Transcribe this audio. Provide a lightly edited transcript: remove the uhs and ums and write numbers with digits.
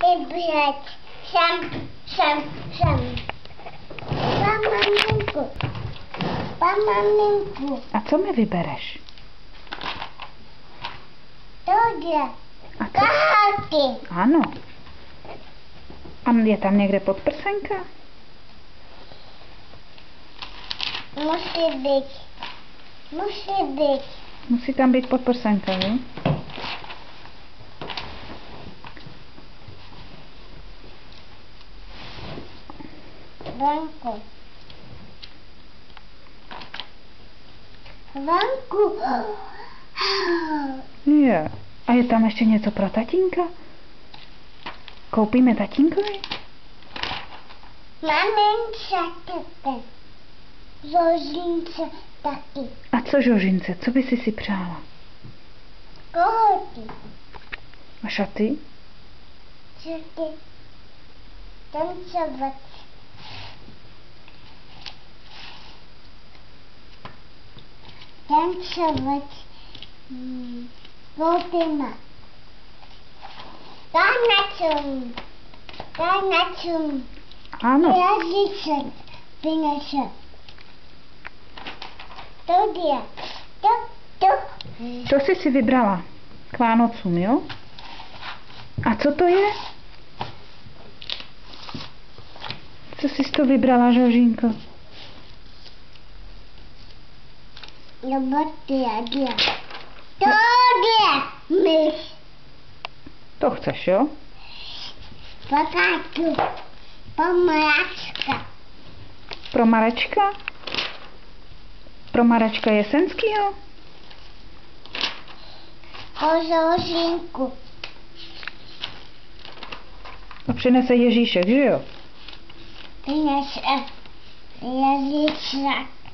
vybrat. Sem. Maminku. A co mi vybereš? Tohle. A co? Kalhoty. Ano. A je tam někde podprsenka? Musí být. Musí tam být podprsenka, ne? Venku. Je. A je tam ještě něco pro tatínka? Koupíme tatínkovi? Mamince taky. Zožínce taky. A co Žožince? Co by si přála? Kalhoty. A šaty? Čerty. Tancovat. Koupíme. Tanečům. Ano. Jazyček vynese. Tohle. To. To jsi si vybrala k Vánocům, jo? A co to je? Co jsi to vybrala, Žožínko? Tohle. Myš. To chceš, jo? Pokáčku. Pomaračka. Pro Marečka? Pro Marečka Jesenskýho? Po Zožínku. A přinese Ježíšek, že jo? Vynese jazyček.